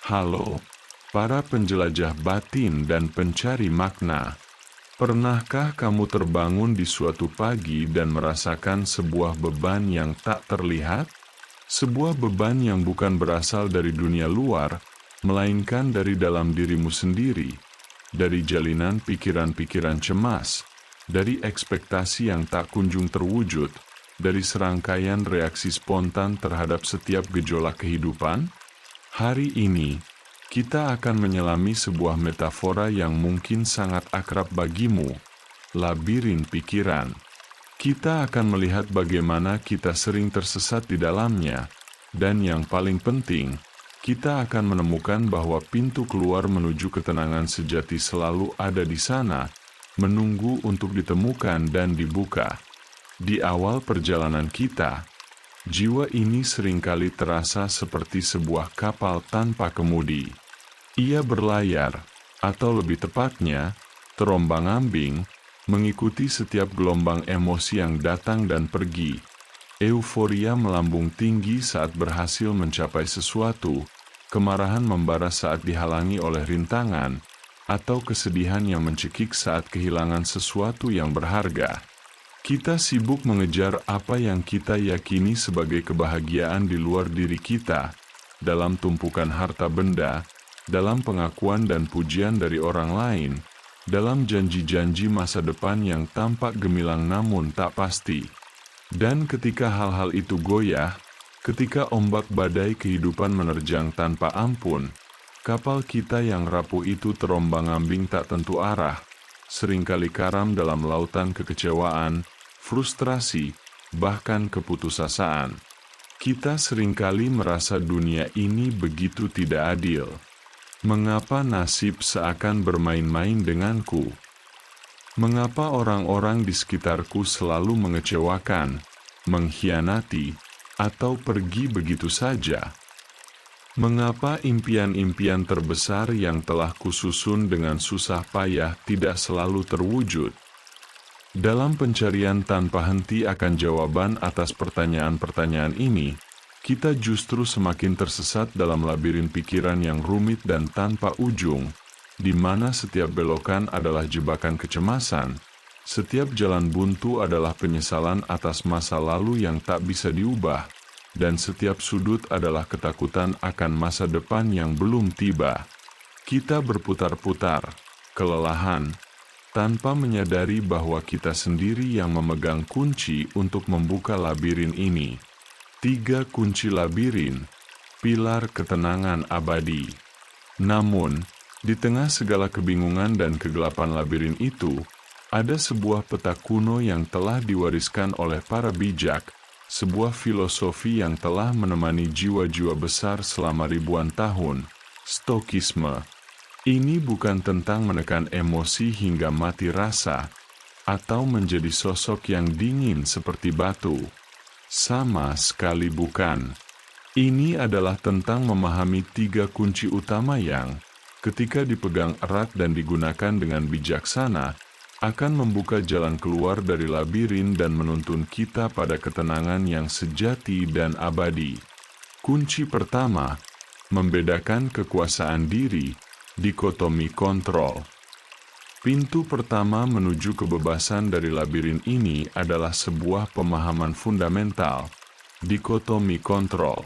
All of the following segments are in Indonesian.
Halo, para penjelajah batin dan pencari makna. Pernahkah kamu terbangun di suatu pagi dan merasakan sebuah beban yang tak terlihat? Sebuah beban yang bukan berasal dari dunia luar, melainkan dari dalam dirimu sendiri, dari jalinan pikiran-pikiran cemas, dari ekspektasi yang tak kunjung terwujud, dari serangkaian reaksi spontan terhadap setiap gejolak kehidupan? Hari ini, kita akan menyelami sebuah metafora yang mungkin sangat akrab bagimu, labirin pikiran. Kita akan melihat bagaimana kita sering tersesat di dalamnya, dan yang paling penting, kita akan menemukan bahwa pintu keluar menuju ketenangan sejati selalu ada di sana, menunggu untuk ditemukan dan dibuka. Di awal perjalanan kita, jiwa ini seringkali terasa seperti sebuah kapal tanpa kemudi. Ia berlayar, atau lebih tepatnya, terombang-ambing, mengikuti setiap gelombang emosi yang datang dan pergi. Euforia melambung tinggi saat berhasil mencapai sesuatu, kemarahan membara saat dihalangi oleh rintangan, atau kesedihan yang mencekik saat kehilangan sesuatu yang berharga. Kita sibuk mengejar apa yang kita yakini sebagai kebahagiaan di luar diri kita, dalam tumpukan harta benda, dalam pengakuan dan pujian dari orang lain, dalam janji-janji masa depan yang tampak gemilang namun tak pasti. Dan ketika hal-hal itu goyah, ketika ombak badai kehidupan menerjang tanpa ampun, kapal kita yang rapuh itu terombang-ambing tak tentu arah, seringkali karam dalam lautan kekecewaan, frustrasi, bahkan keputusasaan. Kita seringkali merasa dunia ini begitu tidak adil. Mengapa nasib seakan bermain-main denganku? Mengapa orang-orang di sekitarku selalu mengecewakan, mengkhianati, atau pergi begitu saja? Mengapa impian-impian terbesar yang telah kususun dengan susah payah tidak selalu terwujud? Dalam pencarian tanpa henti akan jawaban atas pertanyaan-pertanyaan ini, kita justru semakin tersesat dalam labirin pikiran yang rumit dan tanpa ujung, di mana setiap belokan adalah jebakan kecemasan, setiap jalan buntu adalah penyesalan atas masa lalu yang tak bisa diubah, dan setiap sudut adalah ketakutan akan masa depan yang belum tiba. Kita berputar-putar, kelelahan, tanpa menyadari bahwa kita sendiri yang memegang kunci untuk membuka labirin ini. 3 kunci labirin, pilar ketenangan abadi. Namun, di tengah segala kebingungan dan kegelapan labirin itu, ada sebuah peta kuno yang telah diwariskan oleh para bijak, sebuah filosofi yang telah menemani jiwa-jiwa besar selama ribuan tahun, Stokisme. Ini bukan tentang menekan emosi hingga mati rasa, atau menjadi sosok yang dingin seperti batu. Sama sekali bukan. Ini adalah tentang memahami 3 kunci utama yang, ketika dipegang erat dan digunakan dengan bijaksana, akan membuka jalan keluar dari labirin dan menuntun kita pada ketenangan yang sejati dan abadi. Kunci pertama, membedakan kekuasaan diri, dikotomi kontrol. Pintu pertama menuju kebebasan dari labirin ini adalah sebuah pemahaman fundamental, dikotomi kontrol.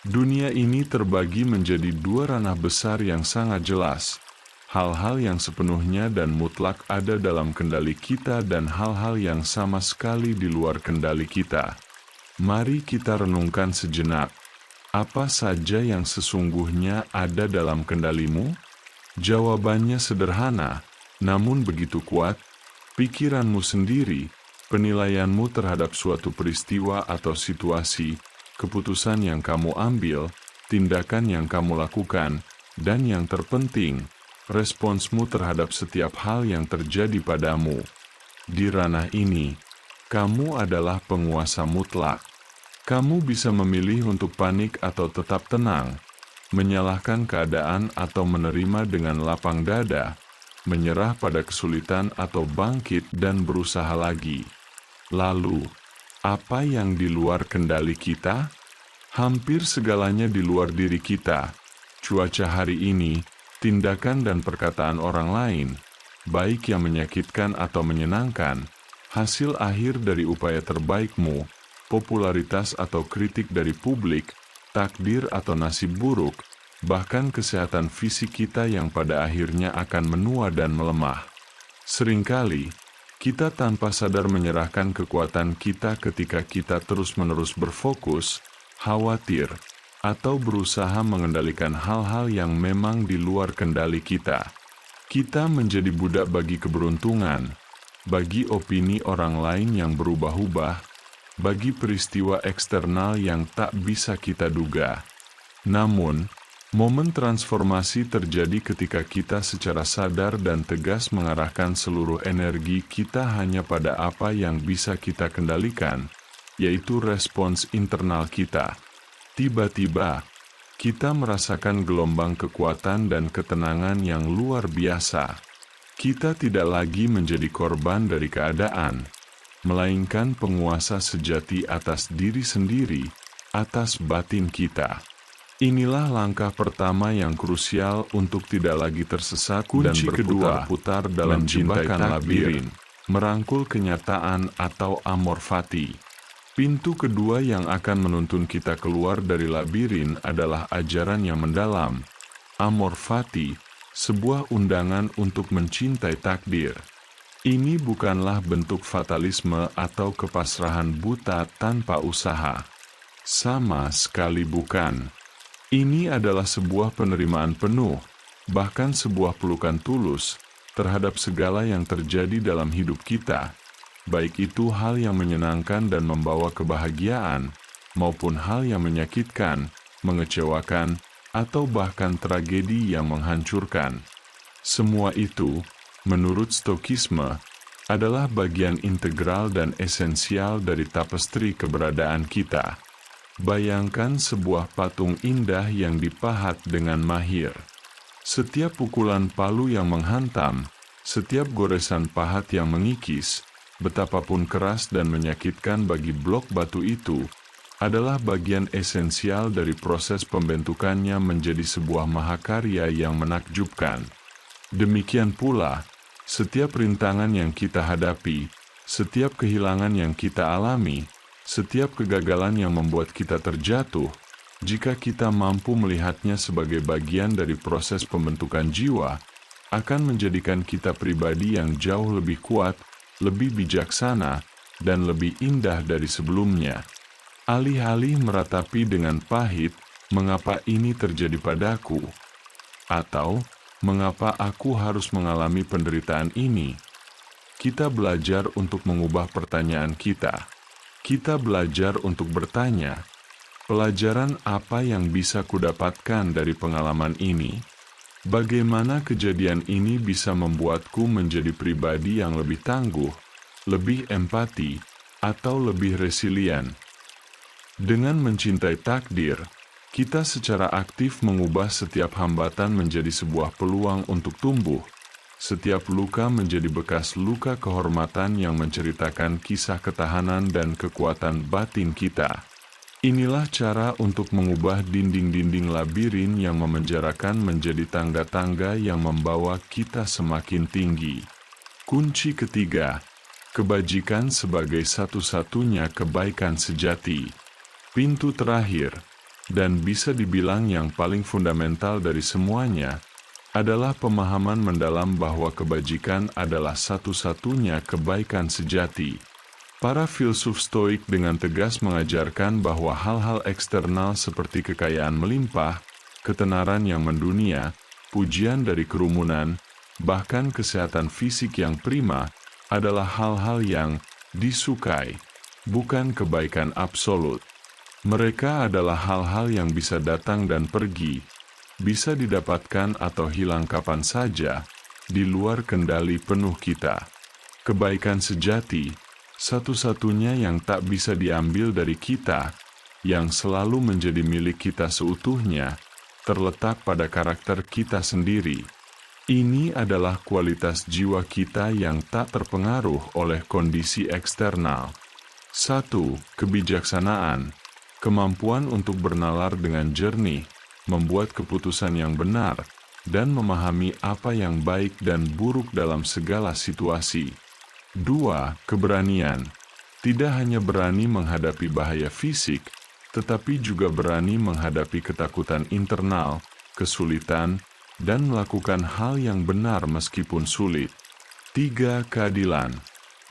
Dunia ini terbagi menjadi 2 ranah besar yang sangat jelas. Hal-hal yang sepenuhnya dan mutlak ada dalam kendali kita dan hal-hal yang sama sekali di luar kendali kita. Mari kita renungkan sejenak. Apa saja yang sesungguhnya ada dalam kendalimu? Jawabannya sederhana, namun begitu kuat. Pikiranmu sendiri, penilaianmu terhadap suatu peristiwa atau situasi, keputusan yang kamu ambil, tindakan yang kamu lakukan, dan yang terpenting, responsmu terhadap setiap hal yang terjadi padamu. Di ranah ini, kamu adalah penguasa mutlak. Kamu bisa memilih untuk panik atau tetap tenang, menyalahkan keadaan atau menerima dengan lapang dada, menyerah pada kesulitan atau bangkit dan berusaha lagi. Lalu, apa yang di luar kendali kita? Hampir segalanya di luar diri kita. cuaca hari ini, tindakan dan perkataan orang lain, baik yang menyakitkan atau menyenangkan, hasil akhir dari upaya terbaikmu, popularitas atau kritik dari publik, takdir atau nasib buruk, bahkan kesehatan fisik kita yang pada akhirnya akan menua dan melemah. Seringkali, kita tanpa sadar menyerahkan kekuatan kita ketika kita terus-menerus berfokus, khawatir, atau berusaha mengendalikan hal-hal yang memang di luar kendali kita. Kita menjadi budak bagi keberuntungan, bagi opini orang lain yang berubah-ubah, bagi peristiwa eksternal yang tak bisa kita duga. Namun, momen transformasi terjadi ketika kita secara sadar dan tegas mengarahkan seluruh energi kita hanya pada apa yang bisa kita kendalikan, yaitu respons internal kita. Tiba-tiba, kita merasakan gelombang kekuatan dan ketenangan yang luar biasa. Kita tidak lagi menjadi korban dari keadaan, melainkan penguasa sejati atas diri sendiri, atas batin kita. Inilah langkah pertama yang krusial untuk tidak lagi tersesat dan berputar-putar dalam jebakan labirin, merangkul kenyataan atau amor fati. Pintu kedua yang akan menuntun kita keluar dari labirin adalah ajaran yang mendalam, amor fati, sebuah undangan untuk mencintai takdir. Ini bukanlah bentuk fatalisme atau kepasrahan buta tanpa usaha. Sama sekali bukan. Ini adalah sebuah penerimaan penuh, bahkan sebuah pelukan tulus, terhadap segala yang terjadi dalam hidup kita, baik itu hal yang menyenangkan dan membawa kebahagiaan, maupun hal yang menyakitkan, mengecewakan, atau bahkan tragedi yang menghancurkan. Semua itu, menurut Stokisme, adalah bagian integral dan esensial dari tapestri keberadaan kita. Bayangkan sebuah patung indah yang dipahat dengan mahir. Setiap pukulan palu yang menghantam, setiap goresan pahat yang mengikis, betapapun keras dan menyakitkan bagi blok batu itu, adalah bagian esensial dari proses pembentukannya menjadi sebuah mahakarya yang menakjubkan. Demikian pula, setiap rintangan yang kita hadapi, setiap kehilangan yang kita alami, setiap kegagalan yang membuat kita terjatuh, jika kita mampu melihatnya sebagai bagian dari proses pembentukan jiwa, akan menjadikan kita pribadi yang jauh lebih kuat, lebih bijaksana, dan lebih indah dari sebelumnya. Alih-alih meratapi dengan pahit, mengapa ini terjadi padaku? Atau, mengapa aku harus mengalami penderitaan ini? Kita belajar untuk mengubah pertanyaan kita. Kita belajar untuk bertanya, pelajaran apa yang bisa kudapatkan dari pengalaman ini? Bagaimana kejadian ini bisa membuatku menjadi pribadi yang lebih tangguh, lebih empati, atau lebih resilient? Dengan mencintai takdir, kita secara aktif mengubah setiap hambatan menjadi sebuah peluang untuk tumbuh, setiap luka menjadi bekas luka kehormatan yang menceritakan kisah ketahanan dan kekuatan batin kita. Inilah cara untuk mengubah dinding-dinding labirin yang memenjarakan menjadi tangga-tangga yang membawa kita semakin tinggi. Kunci ketiga, kebajikan sebagai satu-satunya kebaikan sejati. Pintu terakhir, dan bisa dibilang yang paling fundamental dari semuanya, adalah pemahaman mendalam bahwa kebajikan adalah satu-satunya kebaikan sejati. Para filsuf Stoik dengan tegas mengajarkan bahwa hal-hal eksternal seperti kekayaan melimpah, ketenaran yang mendunia, pujian dari kerumunan, bahkan kesehatan fisik yang prima, adalah hal-hal yang disukai, bukan kebaikan absolut. Mereka adalah hal-hal yang bisa datang dan pergi, bisa didapatkan atau hilang kapan saja, di luar kendali penuh kita. Kebaikan sejati, satu-satunya yang tak bisa diambil dari kita, yang selalu menjadi milik kita seutuhnya, terletak pada karakter kita sendiri. Ini adalah kualitas jiwa kita yang tak terpengaruh oleh kondisi eksternal. 1. Kebijaksanaan. Kemampuan untuk bernalar dengan jernih, membuat keputusan yang benar, dan memahami apa yang baik dan buruk dalam segala situasi. 2. Keberanian. Tidak hanya berani menghadapi bahaya fisik, tetapi juga berani menghadapi ketakutan internal, kesulitan, dan melakukan hal yang benar meskipun sulit. 3. Keadilan.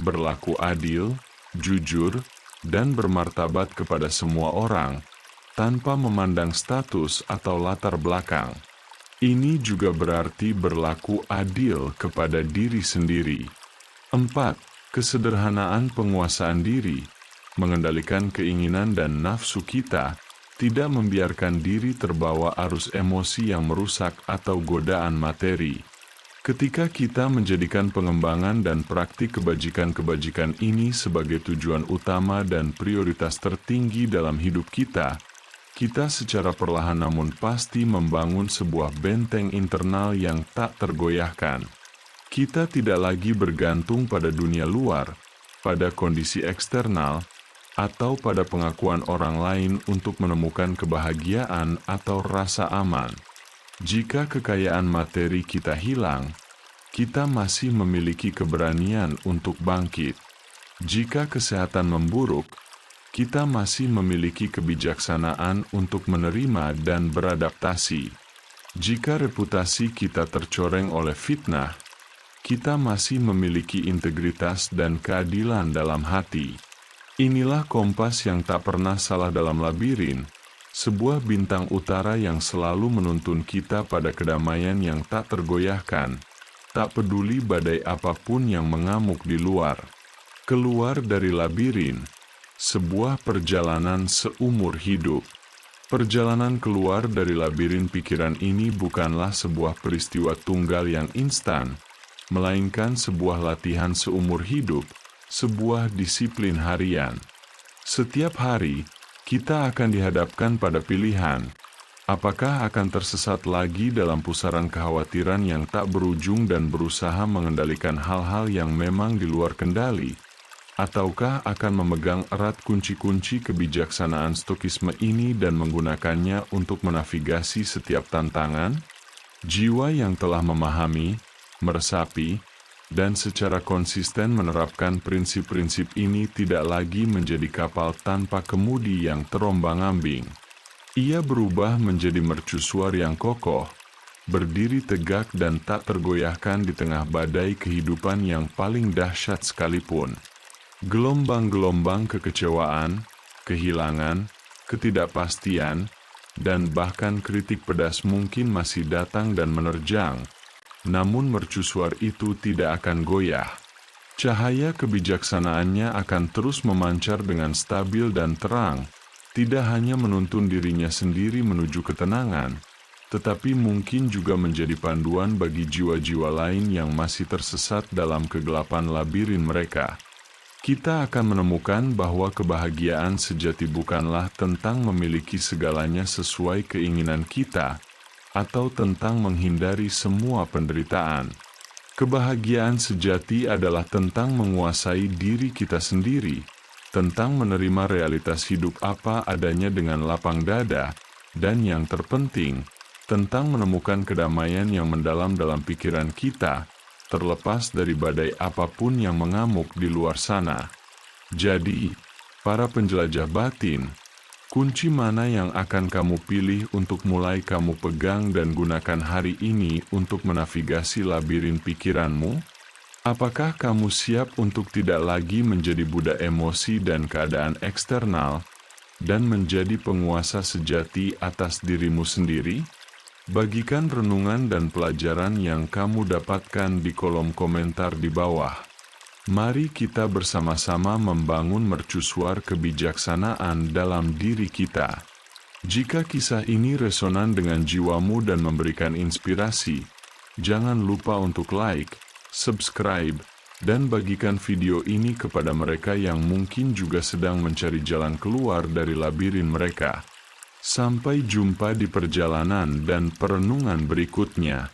Berlaku adil, jujur, dan bermartabat kepada semua orang, tanpa memandang status atau latar belakang. Ini juga berarti berlaku adil kepada diri sendiri. 4. Kesederhanaan penguasaan diri. Mengendalikan keinginan dan nafsu kita, tidak membiarkan diri terbawa arus emosi yang merusak atau godaan materi. Ketika kita menjadikan pengembangan dan praktik kebajikan-kebajikan ini sebagai tujuan utama dan prioritas tertinggi dalam hidup kita secara perlahan namun pasti membangun sebuah benteng internal yang tak tergoyahkan. Kita tidak lagi bergantung pada dunia luar, pada kondisi eksternal, atau pada pengakuan orang lain untuk menemukan kebahagiaan atau rasa aman. Jika kekayaan materi kita hilang, kita masih memiliki keberanian untuk bangkit. Jika kesehatan memburuk, kita masih memiliki kebijaksanaan untuk menerima dan beradaptasi. Jika reputasi kita tercoreng oleh fitnah, kita masih memiliki integritas dan keadilan dalam hati. Inilah kompas yang tak pernah salah dalam labirin, sebuah bintang utara yang selalu menuntun kita pada kedamaian yang tak tergoyahkan, tak peduli badai apapun yang mengamuk di luar. Keluar dari labirin, sebuah perjalanan seumur hidup. Perjalanan keluar dari labirin pikiran ini bukanlah sebuah peristiwa tunggal yang instan, melainkan sebuah latihan seumur hidup, sebuah disiplin harian. Setiap hari, kita akan dihadapkan pada pilihan. Apakah akan tersesat lagi dalam pusaran kekhawatiran yang tak berujung dan berusaha mengendalikan hal-hal yang memang di luar kendali? Ataukah akan memegang erat kunci-kunci kebijaksanaan stokisme ini dan menggunakannya untuk menavigasi setiap tantangan? Jiwa yang telah memahami, meresapi, dan secara konsisten menerapkan prinsip-prinsip ini tidak lagi menjadi kapal tanpa kemudi yang terombang-ambing. Ia berubah menjadi mercusuar yang kokoh, berdiri tegak dan tak tergoyahkan di tengah badai kehidupan yang paling dahsyat sekalipun. Gelombang-gelombang kekecewaan, kehilangan, ketidakpastian, dan bahkan kritik pedas mungkin masih datang dan menerjang. Namun mercusuar itu tidak akan goyah. Cahaya kebijaksanaannya akan terus memancar dengan stabil dan terang, tidak hanya menuntun dirinya sendiri menuju ketenangan, tetapi mungkin juga menjadi panduan bagi jiwa-jiwa lain yang masih tersesat dalam kegelapan labirin mereka. Kita akan menemukan bahwa kebahagiaan sejati bukanlah tentang memiliki segalanya sesuai keinginan kita, atau tentang menghindari semua penderitaan. Kebahagiaan sejati adalah tentang menguasai diri kita sendiri, tentang menerima realitas hidup apa adanya dengan lapang dada, dan yang terpenting, tentang menemukan kedamaian yang mendalam dalam pikiran kita, terlepas dari badai apapun yang mengamuk di luar sana. Jadi, para penjelajah batin, kunci mana yang akan kamu pilih untuk mulai kamu pegang dan gunakan hari ini untuk menavigasi labirin pikiranmu? Apakah kamu siap untuk tidak lagi menjadi budak emosi dan keadaan eksternal, dan menjadi penguasa sejati atas dirimu sendiri? Bagikan renungan dan pelajaran yang kamu dapatkan di kolom komentar di bawah. Mari kita bersama-sama membangun mercusuar kebijaksanaan dalam diri kita. Jika kisah ini resonan dengan jiwamu dan memberikan inspirasi, jangan lupa untuk like, subscribe, dan bagikan video ini kepada mereka yang mungkin juga sedang mencari jalan keluar dari labirin mereka. Sampai jumpa di perjalanan dan perenungan berikutnya.